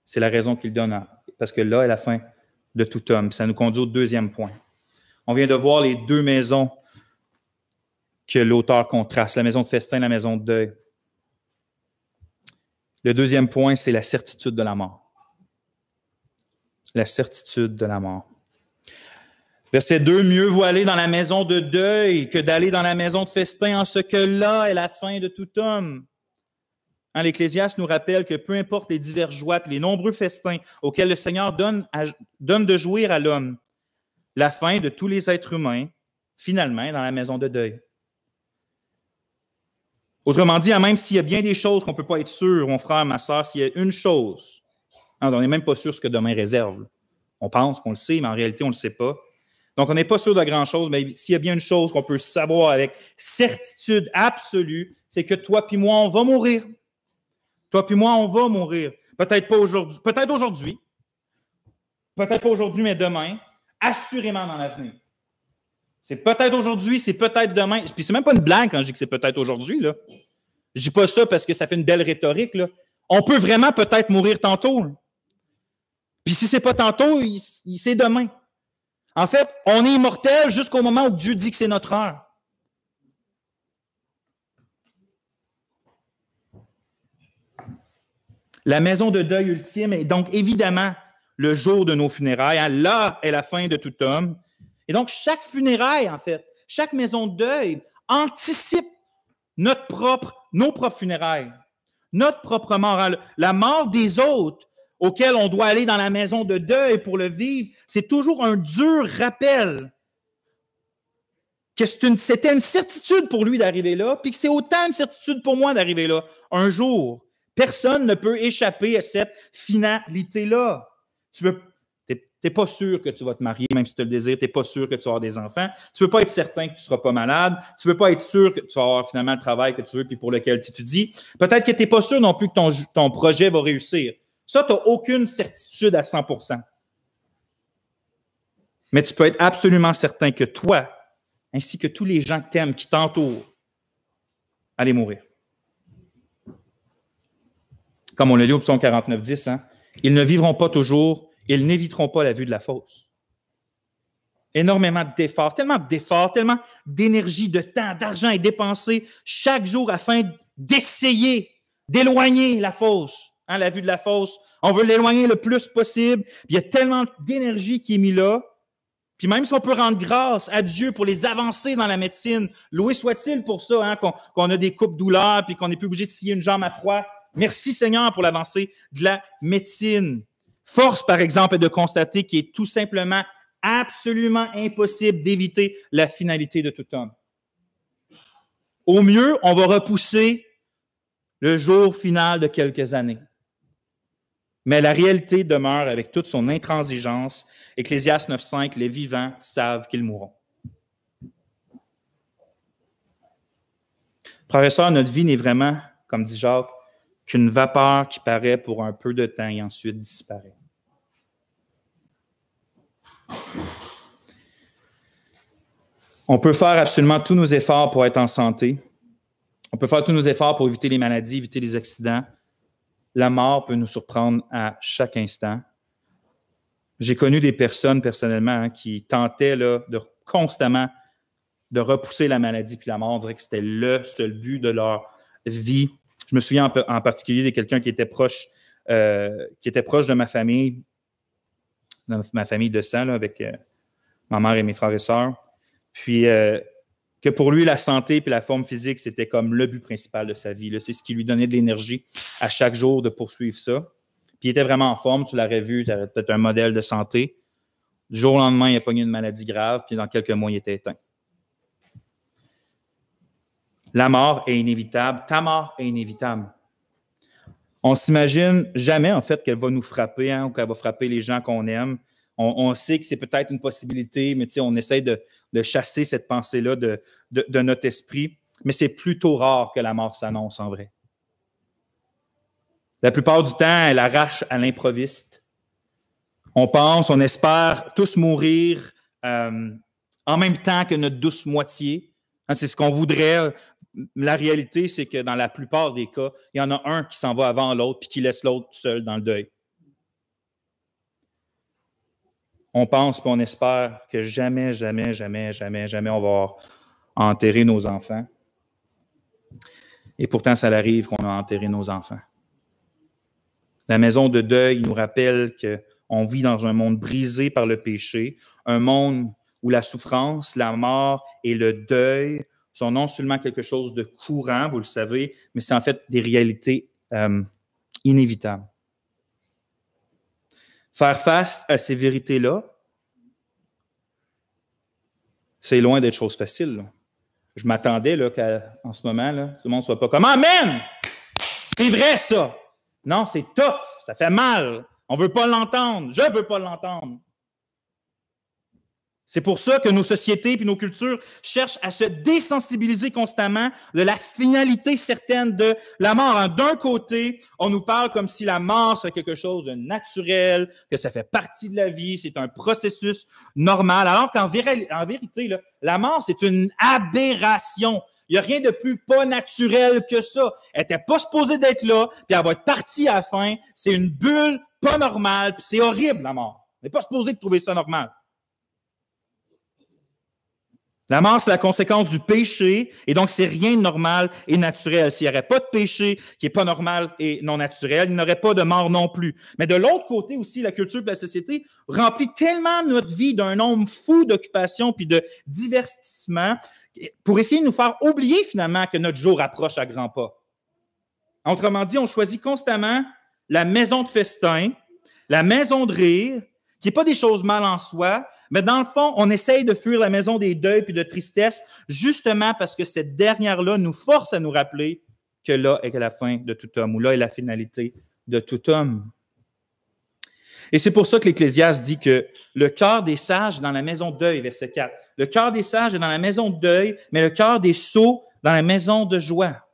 C'est la raison qu'il donne, parce que là est la fin de tout homme. Ça nous conduit au deuxième point. On vient de voir les deux maisons que l'auteur contraste, la maison de festin et la maison de deuil. Le deuxième point, c'est la certitude de la mort. La certitude de la mort. Verset 2, « Mieux vaut aller dans la maison de deuil que d'aller dans la maison de festin en ce que là est la fin de tout homme. » L'Ecclésiaste nous rappelle que peu importe les diverses joies et les nombreux festins auxquels le Seigneur donne de jouir à l'homme, la fin de tous les êtres humains, finalement, est dans la maison de deuil. Autrement dit, même s'il y a bien des choses qu'on ne peut pas être sûr, mon frère, ma soeur, s'il y a une chose, on n'est même pas sûr ce que demain réserve. On pense qu'on le sait, mais en réalité, on ne le sait pas. Donc, on n'est pas sûr de grand-chose, mais s'il y a bien une chose qu'on peut savoir avec certitude absolue, c'est que toi puis moi, on va mourir. Toi puis moi, on va mourir. Peut-être pas aujourd'hui, peut-être aujourd'hui, peut-être pas aujourd'hui, mais demain, assurément dans l'avenir. C'est peut-être aujourd'hui, c'est peut-être demain. Puis c'est même pas une blague quand je dis que c'est peut-être aujourd'hui, là. Je dis pas ça parce que ça fait une belle rhétorique, là. On peut vraiment peut-être mourir tantôt. Là. Puis si c'est pas tantôt, c'est demain. En fait, on est immortel jusqu'au moment où Dieu dit que c'est notre heure. La maison de deuil ultime est donc évidemment le jour de nos funérailles. Là est la fin de tout homme. Et donc, chaque funéraille, en fait, chaque maison de deuil anticipe nos propres funérailles, notre propre mort. La mort des autres auxquels on doit aller dans la maison de deuil pour le vivre, c'est toujours un dur rappel que c'était une certitude pour lui d'arriver là, puis que c'est autant une certitude pour moi d'arriver là. Un jour, personne ne peut échapper à cette finalité-là. Tu n'es pas sûr que tu vas te marier, même si tu le désires, tu n'es pas sûr que tu vas avoir des enfants, tu ne peux pas être certain que tu ne seras pas malade, tu ne peux pas être sûr que tu vas avoir finalement le travail que tu veux puis pour lequel tu étudies. Peut-être que tu n'es pas sûr non plus que ton projet va réussir. Ça, tu n'as aucune certitude à 100%. Mais tu peux être absolument certain que toi, ainsi que tous les gens que tu aimes, qui t'entourent, allez mourir. Comme on le lit au psaume 49, 10, ils ne vivront pas toujours, ils n'éviteront pas la vue de la fosse. Énormément d'efforts, tellement d'énergie, de temps, d'argent est dépensé chaque jour afin d'essayer d'éloigner la fosse, la vue de la fosse. On veut l'éloigner le plus possible. Puis il y a tellement d'énergie qui est mise là. Puis même si on peut rendre grâce à Dieu pour les avancées dans la médecine, loué soit-il pour ça, qu'on a des coupes douleurs puis qu'on n'est plus obligé de scier une jambe à froid. Merci Seigneur pour l'avancée de la médecine. Force, par exemple, est de constater qu'il est tout simplement absolument impossible d'éviter la finalité de tout homme. Au mieux, on va repousser le jour final de quelques années. Mais la réalité demeure avec toute son intransigeance. Ecclésiaste 9.5, les vivants savent qu'ils mourront. Frères et sœurs, notre vie n'est vraiment, comme dit Jacques, qu'une vapeur qui paraît pour un peu de temps et ensuite disparaît. On peut faire absolument tous nos efforts pour être en santé. On peut faire tous nos efforts pour éviter les maladies, éviter les accidents. La mort peut nous surprendre à chaque instant. J'ai connu des personnes personnellement qui tentaient constamment de repousser la maladie puis la mort. On dirait que c'était le seul but de leur vie. Je me souviens en particulier de quelqu'un qui était proche de ma famille de sang, là, avec ma mère et mes frères et sœurs. Puis que pour lui, la santé et la forme physique, c'était comme le but principal de sa vie. Là. C'est ce qui lui donnait de l'énergie à chaque jour de poursuivre ça. Puis il était vraiment en forme, tu l'aurais vu, tu avais peut-être un modèle de santé. Du jour au lendemain, il a pogné une maladie grave, puis dans quelques mois, il était éteint. La mort est inévitable, ta mort est inévitable. On s'imagine jamais, en fait, qu'elle va nous frapper ou qu'elle va frapper les gens qu'on aime. On sait que c'est peut-être une possibilité, mais on essaie de chasser cette pensée-là de notre esprit. Mais c'est plutôt rare que la mort s'annonce en vrai. La plupart du temps, elle arrache à l'improviste. On pense, on espère tous mourir en même temps que notre douce moitié. Hein, c'est ce qu'on voudrait. La réalité, c'est que dans la plupart des cas, il y en a un qui s'en va avant l'autre puis qui laisse l'autre seul dans le deuil. On pense et on espère que jamais on va enterrer nos enfants. Et pourtant, ça arrive qu'on a enterré nos enfants. La maison de deuil nous rappelle qu'on vit dans un monde brisé par le péché, un monde où la souffrance, la mort et le deuil sont non seulement quelque chose de courant, vous le savez, mais c'est en fait des réalités inévitables. Faire face à ces vérités-là, c'est loin d'être chose facile. Là. Je m'attendais qu'en ce moment, là, tout le monde ne soit pas comme « Amen! C'est vrai ça! » Non, c'est tough, ça fait mal. On ne veut pas l'entendre, je ne veux pas l'entendre. C'est pour ça que nos sociétés et nos cultures cherchent à se désensibiliser constamment de la finalité certaine de la mort. D'un côté, on nous parle comme si la mort serait quelque chose de naturel, que ça fait partie de la vie, c'est un processus normal, alors qu'en vérité, là, la mort, c'est une aberration. Il n'y a rien de plus pas naturel que ça. Elle n'était pas supposée d'être là, puis elle va être partie à la fin. C'est une bulle pas normale, puis c'est horrible, la mort. On n'est pas supposé de trouver ça normal. La mort, c'est la conséquence du péché, et donc c'est rien de normal et naturel. S'il n'y aurait pas de péché qui n'est pas normal et non naturel, il n'y aurait pas de mort non plus. Mais de l'autre côté aussi, la culture de la société remplit tellement notre vie d'un nombre fou d'occupations puis de divertissements pour essayer de nous faire oublier finalement que notre jour approche à grands pas. Autrement dit, on choisit constamment la maison de festin, la maison de rire, qui n'est pas des choses mal en soi, mais dans le fond, on essaye de fuir la maison des deuils et de tristesse, justement parce que cette dernière-là nous force à nous rappeler que là est la fin de tout homme, ou là est la finalité de tout homme. Et c'est pour ça que l'Ecclésiaste dit que le cœur des sages est dans la maison de deuil, verset 4. Le cœur des sages est dans la maison de deuil, mais le cœur des sots dans la maison de joie.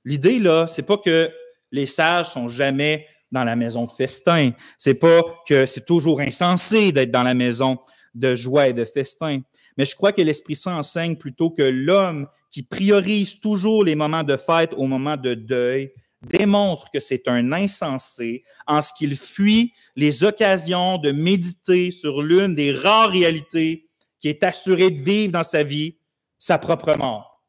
L'idée, là, c'est pas que les sages sont jamais dans la maison de festin. C'est pas que c'est toujours insensé d'être dans la maison de joie et de festin. Mais je crois que l'Esprit Saint enseigne plutôt que l'homme qui priorise toujours les moments de fête au moment de deuil démontre que c'est un insensé en ce qu'il fuit les occasions de méditer sur l'une des rares réalités qui est assurée de vivre dans sa vie, sa propre mort.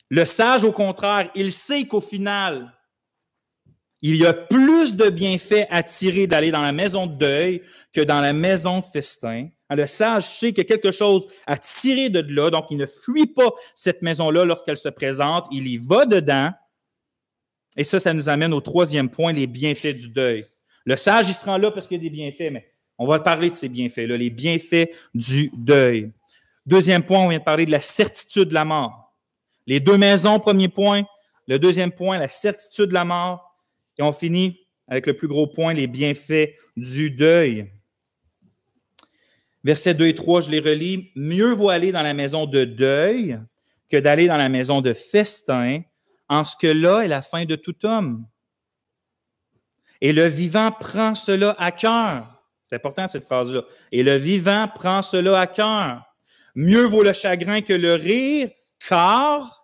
Le sage, au contraire, il sait qu'au final, il y a plus de bienfaits à tirer d'aller dans la maison de deuil que dans la maison de festin. Le sage sait qu'il y a quelque chose à tirer de là, donc il ne fuit pas cette maison-là lorsqu'elle se présente, il y va dedans. Et ça nous amène au troisième point, les bienfaits du deuil. Le sage, il se rend là parce qu'il y a des bienfaits, mais on va parler de ces bienfaits-là, les bienfaits du deuil. Deuxième point, on vient de parler de la certitude de la mort. Les deux maisons, premier point. Le deuxième point, la certitude de la mort. Et on finit avec le plus gros point, les bienfaits du deuil. Versets 2 et 3, je les relis. « Mieux vaut aller dans la maison de deuil que d'aller dans la maison de festin, en ce que là est la fin de tout homme. Et le vivant prend cela à cœur. » C'est important cette phrase-là. « Et le vivant prend cela à cœur. Mieux vaut le chagrin que le rire, car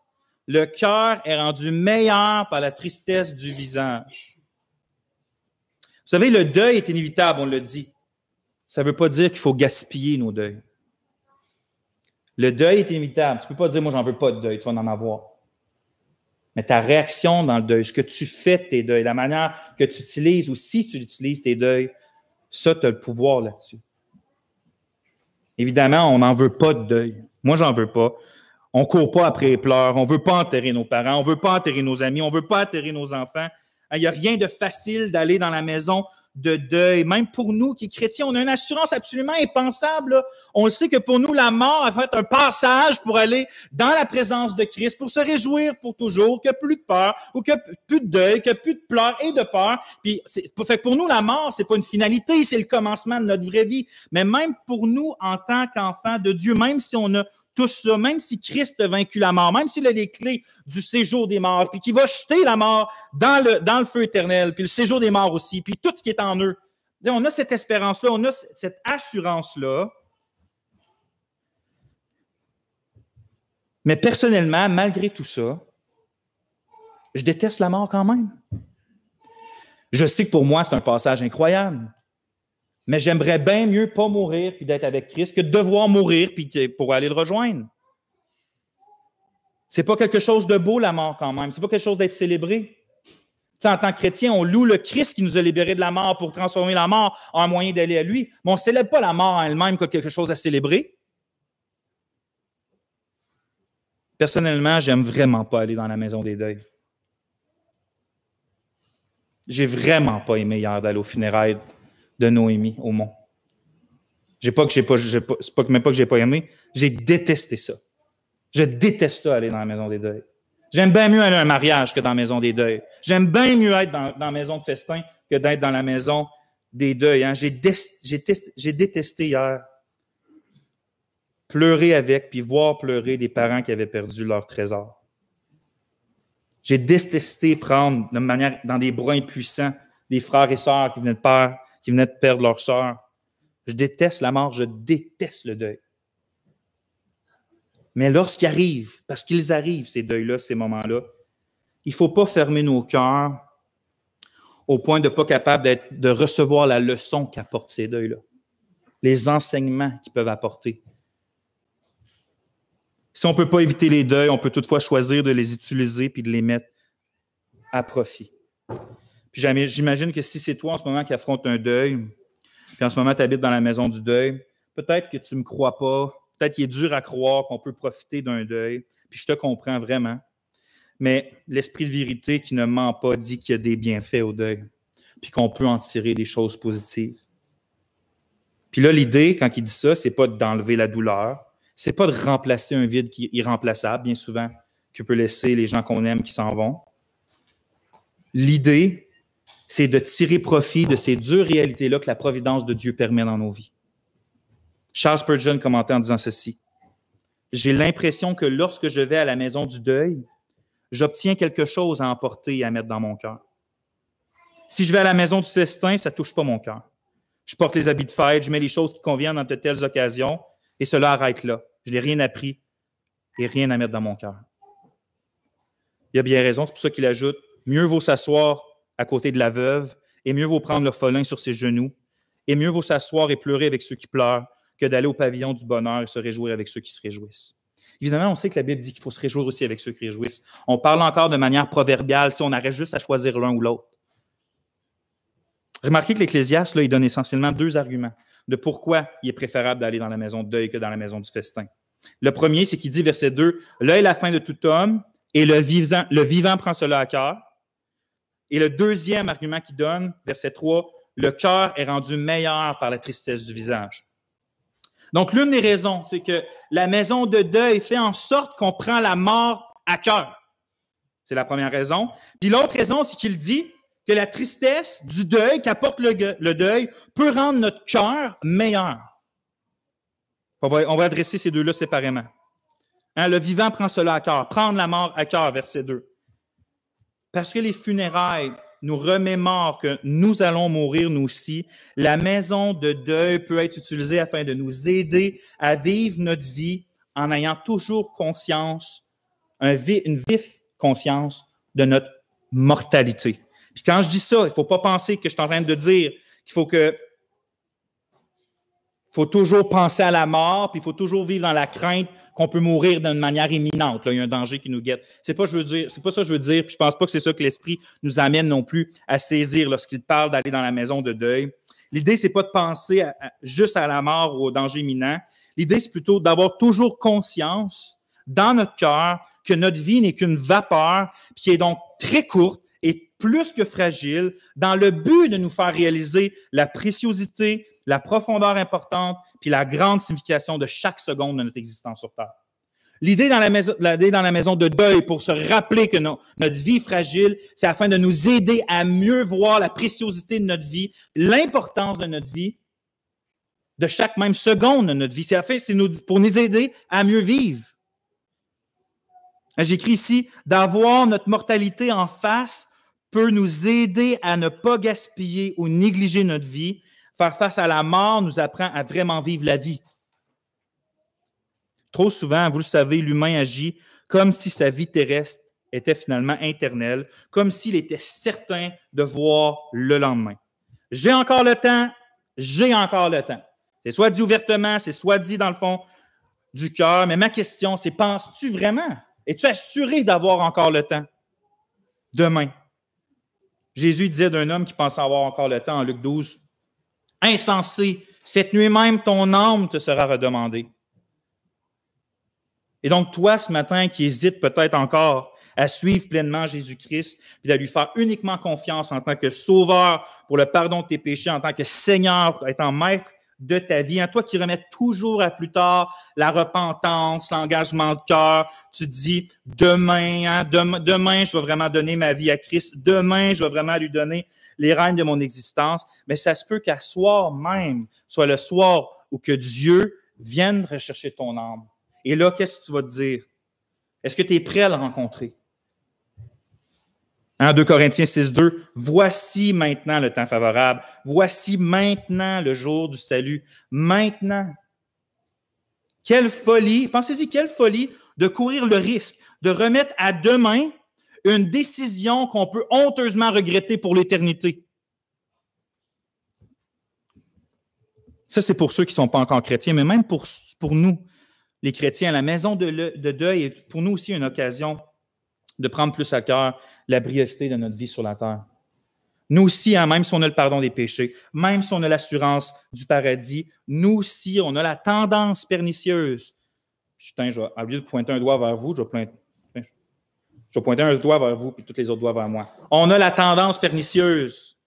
le cœur est rendu meilleur par la tristesse du visage. » Vous savez, le deuil est inévitable, on l'a dit. Ça ne veut pas dire qu'il faut gaspiller nos deuils. Le deuil est inévitable. Tu ne peux pas dire, moi, j'en veux pas de deuil, tu vas en avoir. Mais ta réaction dans le deuil, ce que tu fais de tes deuils, la manière que tu utilises ou si tu utilises tes deuils, ça, tu as le pouvoir là-dessus. Évidemment, on n'en veut pas de deuil. Moi, j'en veux pas. On ne court pas après les pleurs. On ne veut pas enterrer nos parents. On ne veut pas enterrer nos amis. On ne veut pas enterrer nos enfants. Il n'y a rien de facile d'aller dans la maison de deuil. Même pour nous qui chrétiens, on a une assurance absolument impensable. Là. On le sait que pour nous, la mort a fait un passage pour aller dans la présence de Christ, pour se réjouir pour toujours, qu'il n'y a plus de peur, ou qu'il n'y a plus de deuil, qu'il n'y a plus de pleurs et de peur. Puis, fait que pour nous, la mort, c'est pas une finalité, c'est le commencement de notre vraie vie. Mais même pour nous, en tant qu'enfants de Dieu, même si on a tout ça, même si Christ a vaincu la mort, même s'il a les clés du séjour des morts, puis qu'il va jeter la mort dans le feu éternel, puis le séjour des morts aussi, puis tout ce qui est en eux, On a cette espérance-là, on a cette assurance-là. Mais personnellement, malgré tout ça, je déteste la mort quand même. Je sais que pour moi, c'est un passage incroyable. Mais j'aimerais bien mieux pas mourir puis d'être avec Christ que de devoir mourir puis pour aller le rejoindre. C'est pas quelque chose de beau, la mort, quand même. C'est pas quelque chose d'être célébré. T'sais, en tant que chrétien, on loue le Christ qui nous a libérés de la mort pour transformer la mort en un moyen d'aller à lui. Mais on ne célèbre pas la mort en elle-même comme quelque chose à célébrer. Personnellement, j'aime vraiment pas aller dans la maison des deuils. J'ai vraiment pas aimé hier d'aller aux funérailles de Noémie au Mont. C'est pas même pas que j'ai pas aimé, j'ai détesté ça. Je déteste ça, aller dans la maison des deuils. J'aime bien mieux aller à un mariage que dans la maison des deuils. J'aime bien mieux être dans la maison de festin que d'être dans la maison des deuils. Hein. J'ai détesté hier pleurer avec puis voir pleurer des parents qui avaient perdu leur trésor. J'ai détesté prendre de manière dans des bras impuissants des frères et sœurs qui venaient de perdre leur sœur. Je déteste la mort, je déteste le deuil. Mais lorsqu'ils arrivent, parce qu'ils arrivent, ces deuils-là, ces moments-là, il ne faut pas fermer nos cœurs au point de ne pas capable de recevoir la leçon qu'apportent ces deuils-là, les enseignements qu'ils peuvent apporter. Si on ne peut pas éviter les deuils, on peut toutefois choisir de les utiliser puis de les mettre à profit. Puis j'imagine que si c'est toi en ce moment qui affronte un deuil, puis en ce moment tu habites dans la maison du deuil, peut-être que tu ne me crois pas, peut-être qu'il est dur à croire qu'on peut profiter d'un deuil, puis je te comprends vraiment. Mais l'esprit de vérité qui ne ment pas dit qu'il y a des bienfaits au deuil, puis qu'on peut en tirer des choses positives. Puis là, l'idée, quand il dit ça, c'est pas d'enlever la douleur, c'est pas de remplacer un vide qui est irremplaçable, bien souvent, que peut laisser les gens qu'on aime qui s'en vont. L'idée, c'est de tirer profit de ces dures réalités-là que la providence de Dieu permet dans nos vies. Charles Spurgeon commentait en disant ceci. « J'ai l'impression que lorsque je vais à la maison du deuil, j'obtiens quelque chose à emporter et à mettre dans mon cœur. Si je vais à la maison du festin, ça ne touche pas mon cœur. Je porte les habits de fête, je mets les choses qui conviennent dans de telles occasions, et cela arrête là. Je n'ai rien appris et rien à mettre dans mon cœur. » Il a bien raison, c'est pour ça qu'il ajoute « Mieux vaut s'asseoir à côté de la veuve, et mieux vaut prendre l'orphelin sur ses genoux, et mieux vaut s'asseoir et pleurer avec ceux qui pleurent, que d'aller au pavillon du bonheur et se réjouir avec ceux qui se réjouissent. » Évidemment, on sait que la Bible dit qu'il faut se réjouir aussi avec ceux qui réjouissent. On parle encore de manière proverbiale si on arrête juste à choisir l'un ou l'autre. Remarquez que l'Ecclésiaste, là, il donne essentiellement deux arguments de pourquoi il est préférable d'aller dans la maison de deuil que dans la maison du festin. Le premier, c'est qu'il dit, verset 2, « Là est la fin de tout homme, et le vivant prend cela à cœur. » Et le deuxième argument qu'il donne, verset 3, « Le cœur est rendu meilleur par la tristesse du visage. » Donc, l'une des raisons, c'est que la maison de deuil fait en sorte qu'on prend la mort à cœur. C'est la première raison. Puis l'autre raison, c'est qu'il dit que la tristesse du deuil qu'apporte le deuil peut rendre notre cœur meilleur. On va adresser ces deux-là séparément. Hein, le vivant prend cela à cœur. Prendre la mort à cœur, verset 2. Parce que les funérailles nous remémorent que nous allons mourir nous aussi, la maison de deuil peut être utilisée afin de nous aider à vivre notre vie en ayant toujours conscience, une vive conscience de notre mortalité. Puis quand je dis ça, il ne faut pas penser que je suis en train de dire qu'il faut toujours penser à la mort, puis il faut toujours vivre dans la crainte qu'on peut mourir d'une manière imminente. Là, il y a un danger qui nous guette. C'est pas ça que je veux dire, puis je pense pas que c'est ça que l'Esprit nous amène non plus à saisir lorsqu'il parle d'aller dans la maison de deuil. L'idée, c'est pas de penser juste à la mort ou au danger imminent. L'idée, c'est plutôt d'avoir toujours conscience dans notre cœur que notre vie n'est qu'une vapeur, puis qui est donc très courte et plus que fragile, dans le but de nous faire réaliser la préciosité, la profondeur importante, puis la grande signification de chaque seconde de notre existence sur Terre. L'idée dans la maison de deuil, pour se rappeler que notre vie est fragile, c'est afin de nous aider à mieux voir la préciosité de notre vie, l'importance de notre vie, de chaque même seconde de notre vie. C'est pour nous aider à mieux vivre. J'écris ici, d'avoir notre mortalité en face peut nous aider à ne pas gaspiller ou négliger notre vie. Faire face à la mort nous apprend à vraiment vivre la vie. Trop souvent, vous le savez, l'humain agit comme si sa vie terrestre était finalement éternelle, comme s'il était certain de voir le lendemain. J'ai encore le temps, j'ai encore le temps. C'est soit dit ouvertement, c'est soit dit dans le fond du cœur, mais ma question, c'est penses-tu vraiment? Es-tu assuré d'avoir encore le temps? Demain. Jésus disait d'un homme qui pensait avoir encore le temps en Luc 12, « Insensé, cette nuit même ton âme te sera redemandée. » Et donc, toi, ce matin, qui hésite peut-être encore à suivre pleinement Jésus-Christ, puis à lui faire uniquement confiance en tant que sauveur pour le pardon de tes péchés, en tant que Seigneur, étant maître de ta vie, toi qui remets toujours à plus tard la repentance, l'engagement de cœur, tu te dis demain, demain, je vais vraiment donner ma vie à Christ, demain, je vais vraiment lui donner les rênes de mon existence, mais ça se peut qu'à soir même, soit le soir où que Dieu vienne rechercher ton âme. Et là, qu'est-ce que tu vas te dire? Est-ce que tu es prêt à le rencontrer? 2 Corinthiens 6,2, « Voici maintenant le temps favorable. Voici maintenant le jour du salut. Maintenant. » Quelle folie, pensez-y, quelle folie de courir le risque de remettre à demain une décision qu'on peut honteusement regretter pour l'éternité. Ça, c'est pour ceux qui ne sont pas encore chrétiens, mais même pour nous, les chrétiens, la maison de deuil est pour nous aussi une occasion de prendre plus à cœur la brièveté de notre vie sur la terre. Nous aussi, même si on a le pardon des péchés, même si on a l'assurance du paradis, nous aussi, on a la tendance pernicieuse. Putain, au lieu de pointer un doigt vers vous, je vais pointer un doigt vers vous, puis tous les autres doigts vers moi. On a la tendance pernicieuse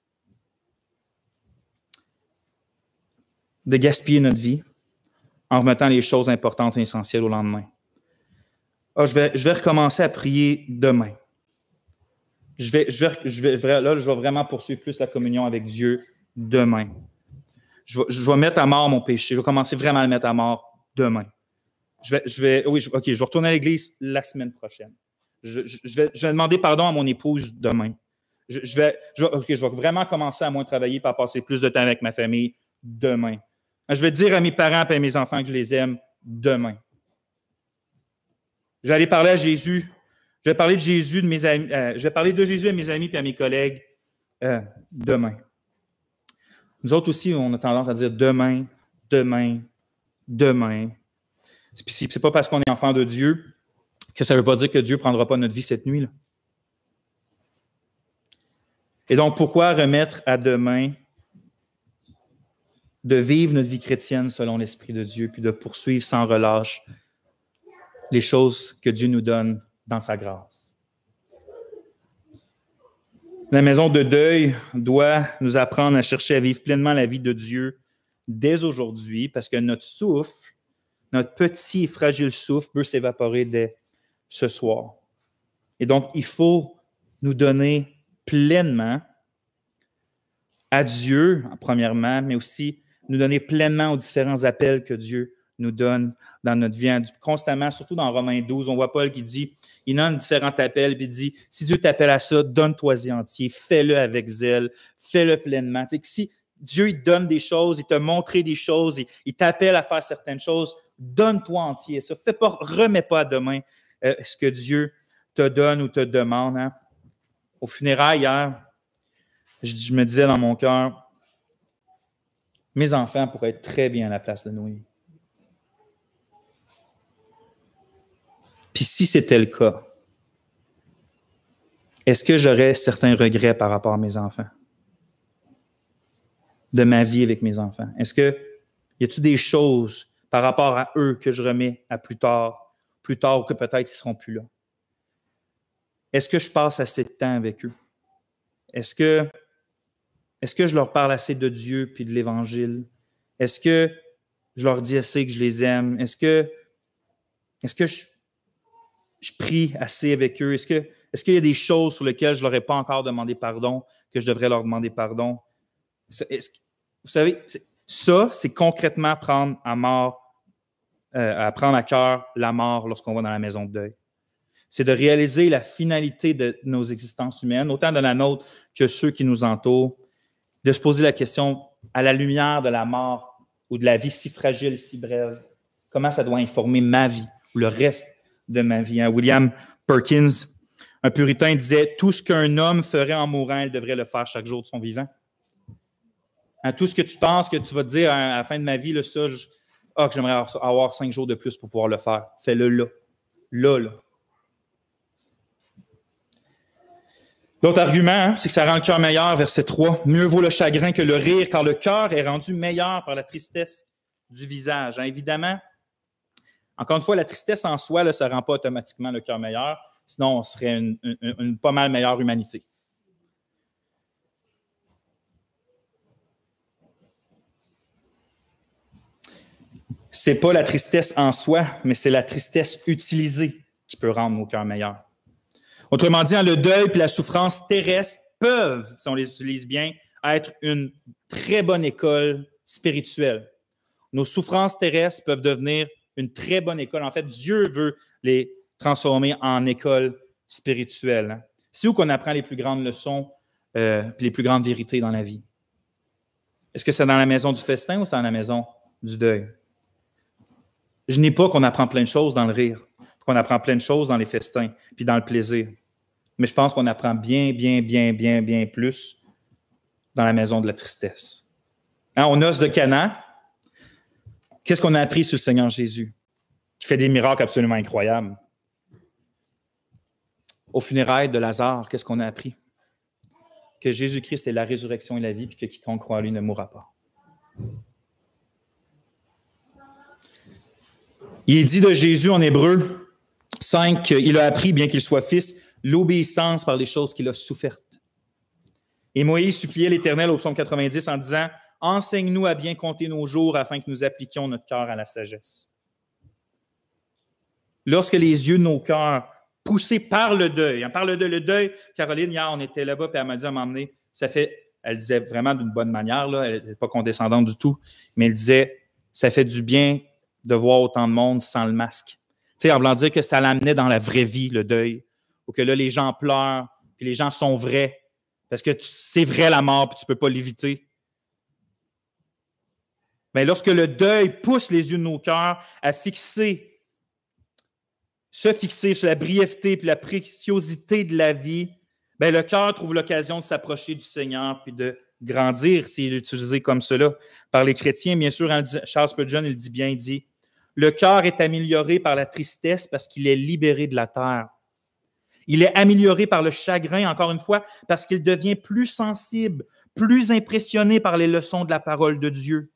de gaspiller notre vie en remettant les choses importantes et essentielles au lendemain. Je vais recommencer à prier demain. Je vais vraiment poursuivre plus la communion avec Dieu demain. Je vais mettre à mort mon péché. Je vais commencer vraiment à le mettre à mort demain. Je vais retourner à l'église la semaine prochaine. Je vais demander pardon à mon épouse demain. Je vais vraiment commencer à moins travailler pour passer plus de temps avec ma famille demain. Je vais dire à mes parents et à mes enfants que je les aime demain. Je vais aller parler à Jésus. Je vais parler de Jésus je vais parler de Jésus à mes amis et à mes collègues demain. Nous autres aussi, on a tendance à dire demain, demain, demain. C'est pas parce qu'on est enfant de Dieu que ça ne veut pas dire que Dieu ne prendra pas notre vie cette nuit. Là. Et donc, pourquoi remettre à demain de vivre notre vie chrétienne selon l'Esprit de Dieu, puis de poursuivre sans relâche les choses que Dieu nous donne dans sa grâce. La maison de deuil doit nous apprendre à chercher à vivre pleinement la vie de Dieu dès aujourd'hui, parce que notre souffle, notre petit et fragile souffle peut s'évaporer dès ce soir. Et donc, il faut nous donner pleinement à Dieu, premièrement, mais aussi nous donner pleinement aux différents appels que Dieu nous donne dans notre vie. Constamment, surtout dans Romains 12, on voit Paul qui dit, il donne différents appels, puis il dit, si Dieu t'appelle à ça, donne-toi-y entier, fais-le avec zèle, fais-le pleinement. Tu sais, si Dieu il donne des choses, il t'a montré des choses, il t'appelle à faire certaines choses, donne-toi entier à ça. Remets pas à demain ce que Dieu te donne ou te demande. Hein. Au funérailles hier, je me disais dans mon cœur, mes enfants pourraient être très bien à la place de Noé. Puis si c'était le cas, est-ce que j'aurais certains regrets par rapport à mes enfants? De ma vie avec mes enfants? Y a-t-il des choses par rapport à eux que je remets à plus tard ou que peut-être ils ne seront plus là? Est-ce que je passe assez de temps avec eux? Est-ce que je leur parle assez de Dieu puis de l'Évangile? Est-ce que je leur dis assez que je les aime? Est-ce que je prie assez avec eux? Est-ce qu'il y a des choses sur lesquelles je ne leur ai pas encore demandé pardon, que je devrais leur demander pardon? Vous savez, ça, c'est concrètement prendre à cœur la mort lorsqu'on va dans la maison de deuil. c'est de réaliser la finalité de nos existences humaines, autant de la nôtre que ceux qui nous entourent, de se poser la question, à la lumière de la mort ou de la vie si fragile, si brève, comment ça doit informer ma vie ou le reste de ma vie. Hein? William Perkins, un puritain, disait « Tout ce qu'un homme ferait en mourant, il devrait le faire chaque jour de son vivant. » Hein, tout ce que tu penses que tu vas te dire à la fin de ma vie, là, ça, que j'aimerais avoir 5 jours de plus pour pouvoir le faire. Fais-le là. Là. L'autre argument, hein, c'est que ça rend le cœur meilleur, verset 3. « Mieux vaut le chagrin que le rire, car le cœur est rendu meilleur par la tristesse du visage. Hein, » Évidemment, encore une fois, la tristesse en soi, là, ça ne rend pas automatiquement le cœur meilleur. Sinon, on serait une pas mal meilleure humanité. C'est pas la tristesse en soi, mais c'est la tristesse utilisée qui peut rendre nos cœurs meilleurs. Autrement dit, le deuil et la souffrance terrestre peuvent, si on les utilise bien, être une très bonne école spirituelle. Nos souffrances terrestres peuvent devenir une très bonne école. En fait, Dieu veut les transformer en école spirituelle. C'est où qu'on apprend les plus grandes leçons et les plus grandes vérités dans la vie? Est-ce que c'est dans la maison du festin ou c'est dans la maison du deuil? Je n'ai pas qu'on apprend plein de choses dans le rire, qu'on apprend plein de choses dans les festins, puis dans le plaisir. Mais je pense qu'on apprend bien plus dans la maison de la tristesse. Hein, aux noces de Cana, qu'est-ce qu'on a appris sur le Seigneur Jésus, qui fait des miracles absolument incroyables? Aux funérailles de Lazare, qu'est-ce qu'on a appris? Que Jésus-Christ est la résurrection et la vie, puis que quiconque croit en lui ne mourra pas. Il est dit de Jésus en Hébreux 5 qu'il a appris, bien qu'il soit fils, l'obéissance par les choses qu'il a souffertes. Et Moïse suppliait l'Éternel au psaume 90 en disant « Enseigne-nous à bien compter nos jours afin que nous appliquions notre cœur à la sagesse. » Lorsque les yeux de nos cœurs, poussés par le deuil, le deuil, Caroline, hier, on était là-bas, puis elle m'a dit à m'emmener, elle disait vraiment d'une bonne manière, là, elle n'était pas condescendante du tout, mais elle disait, ça fait du bien de voir autant de monde sans le masque. Tu sais, en voulant dire que ça l'amenait dans la vraie vie, le deuil, ou que là, les gens pleurent, puis les gens sont vrais, parce que c'est vrai la mort, puis tu ne peux pas l'éviter. Mais lorsque le deuil pousse les yeux de nos cœurs à se fixer sur la brièveté et la préciosité de la vie, bien, le cœur trouve l'occasion de s'approcher du Seigneur puis de grandir s'il est utilisé comme cela. Par les chrétiens, bien sûr, Charles Spurgeon, il dit bien, il dit « Le cœur est amélioré par la tristesse parce qu'il est libéré de la terre. Il est amélioré par le chagrin, encore une fois, parce qu'il devient plus sensible, plus impressionné par les leçons de la parole de Dieu.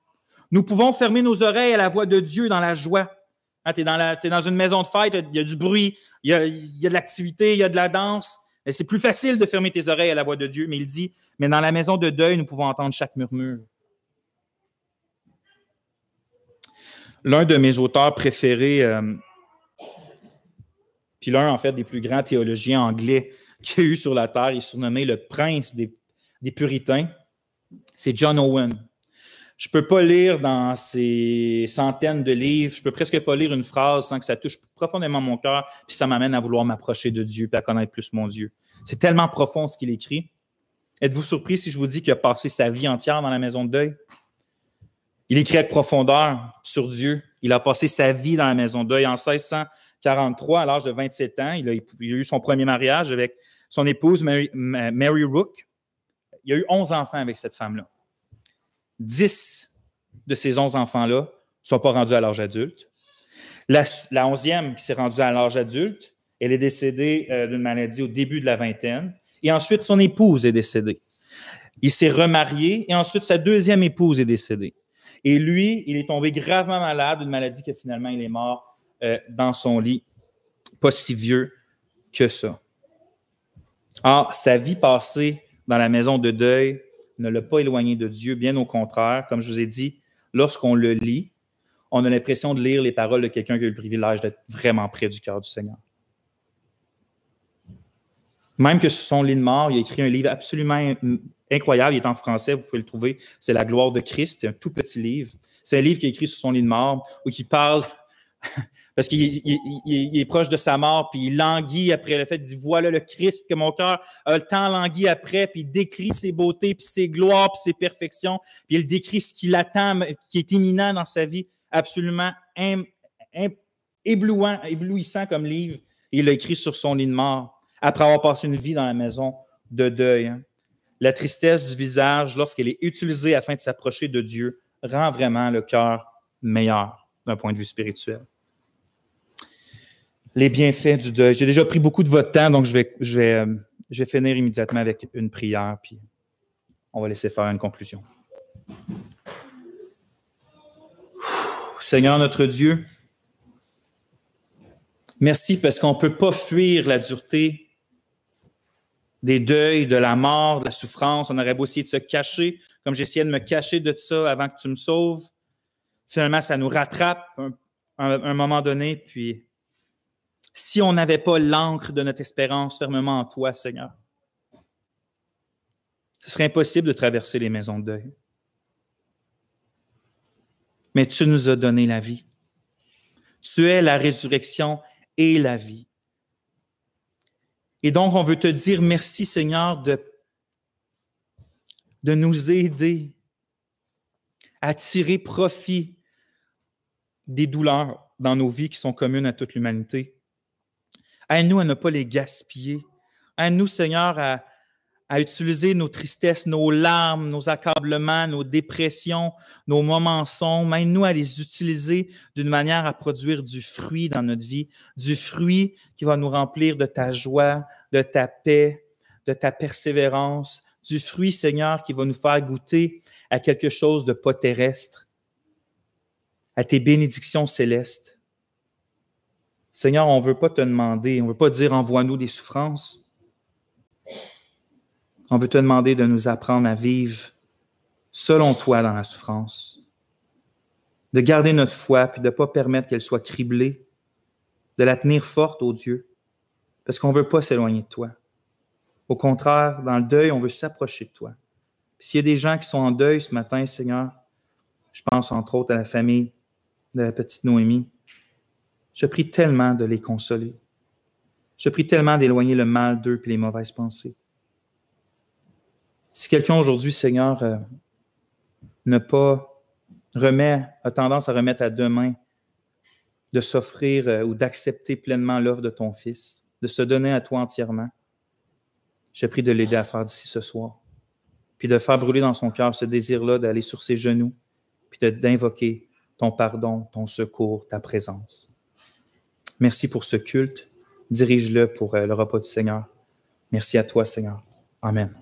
Nous pouvons fermer nos oreilles à la voix de Dieu dans la joie. Hein, t'es dans une maison de fête, il y a du bruit, il y a de l'activité, il y a de la danse. Mais c'est plus facile de fermer tes oreilles à la voix de Dieu. Mais il dit, mais dans la maison de deuil, nous pouvons entendre chaque murmure. L'un de mes auteurs préférés, puis l'un, en fait, des plus grands théologiens anglais qu'il y a eu sur la terre, il est surnommé le prince des puritains, c'est John Owen. Je ne peux pas lire dans ces centaines de livres, je ne peux presque pas lire une phrase sans que ça touche profondément mon cœur, puis ça m'amène à vouloir m'approcher de Dieu et à connaître plus mon Dieu. C'est tellement profond ce qu'il écrit. Êtes-vous surpris si je vous dis qu'il a passé sa vie entière dans la maison de deuil? Il écrit avec profondeur sur Dieu. Il a passé sa vie dans la maison de deuil. En 1643, à l'âge de 27 ans, il a eu son premier mariage avec son épouse Mary Rook. Il a eu 11 enfants avec cette femme-là. 10 de ces 11 enfants-là ne sont pas rendus à l'âge adulte. La 11e qui s'est rendue à l'âge adulte, elle est décédée d'une maladie au début de la vingtaine. Et ensuite, son épouse est décédée. Il s'est remarié et ensuite, sa deuxième épouse est décédée. Et lui, il est tombé gravement malade d'une maladie que finalement, il est mort dans son lit, pas si vieux que ça. Or, sa vie passée dans la maison de deuil ne l'a pas éloigné de Dieu, bien au contraire. Comme je vous ai dit, lorsqu'on le lit, on a l'impression de lire les paroles de quelqu'un qui a eu le privilège d'être vraiment près du cœur du Seigneur. Même que sur son lit de mort, il a écrit un livre absolument incroyable. Il est en français, vous pouvez le trouver. C'est La gloire de Christ. C'est un tout petit livre. C'est un livre qu'il a écrit sur son lit de mort où il parle parce qu'il est proche de sa mort, puis il languit après le fait, il dit, voilà le Christ, que mon cœur a le temps languit après, puis il décrit ses beautés, puis ses gloires, puis ses perfections, puis il décrit ce qui l'attend, qui est imminent dans sa vie, absolument éblouissant comme livre. Il l'a écrit sur son lit de mort, après avoir passé une vie dans la maison de deuil. Hein. La tristesse du visage, lorsqu'elle est utilisée afin de s'approcher de Dieu, rend vraiment le cœur meilleur d'un point de vue spirituel. Les bienfaits du deuil. J'ai déjà pris beaucoup de votre temps, donc je vais finir immédiatement avec une prière, puis on va laisser faire une conclusion. Seigneur notre Dieu, merci parce qu'on ne peut pas fuir la dureté des deuils, de la mort, de la souffrance. On aurait beau essayer de se cacher, comme j'essayais de me cacher de ça avant que tu me sauves. Finalement, ça nous rattrape un moment donné, puis si on n'avait pas l'ancre de notre espérance fermement en toi, Seigneur, ce serait impossible de traverser les maisons de deuil. Mais tu nous as donné la vie. Tu es la résurrection et la vie. Et donc, on veut te dire merci, Seigneur, de nous aider à tirer profit des douleurs dans nos vies qui sont communes à toute l'humanité. Aide-nous à ne pas les gaspiller. Aide-nous, Seigneur, à utiliser nos tristesses, nos larmes, nos accablements, nos dépressions, nos moments sombres. Aide-nous à les utiliser d'une manière à produire du fruit dans notre vie, du fruit qui va nous remplir de ta joie, de ta paix, de ta persévérance, du fruit, Seigneur, qui va nous faire goûter à quelque chose de pas terrestre, à tes bénédictions célestes. Seigneur, on ne veut pas te demander, on ne veut pas dire « envoie-nous des souffrances ». On veut te demander de nous apprendre à vivre selon toi dans la souffrance, de garder notre foi puis de ne pas permettre qu'elle soit criblée, de la tenir forte, ô Dieu, parce qu'on ne veut pas s'éloigner de toi. Au contraire, dans le deuil, on veut s'approcher de toi. Puis s'il y a des gens qui sont en deuil ce matin, Seigneur, je pense entre autres à la famille de la petite Noémie, je prie tellement de les consoler. Je prie tellement d'éloigner le mal d'eux et les mauvaises pensées. Si quelqu'un aujourd'hui, Seigneur, a tendance à remettre à demain de s'offrir ou d'accepter pleinement l'offre de ton Fils, de se donner à toi entièrement, je prie de l'aider à faire d'ici ce soir, puis de faire brûler dans son cœur ce désir-là d'aller sur ses genoux, puis d'invoquer ton pardon, ton secours, ta présence. Merci pour ce culte. Dirige-le pour le repas du Seigneur. Merci à toi, Seigneur. Amen.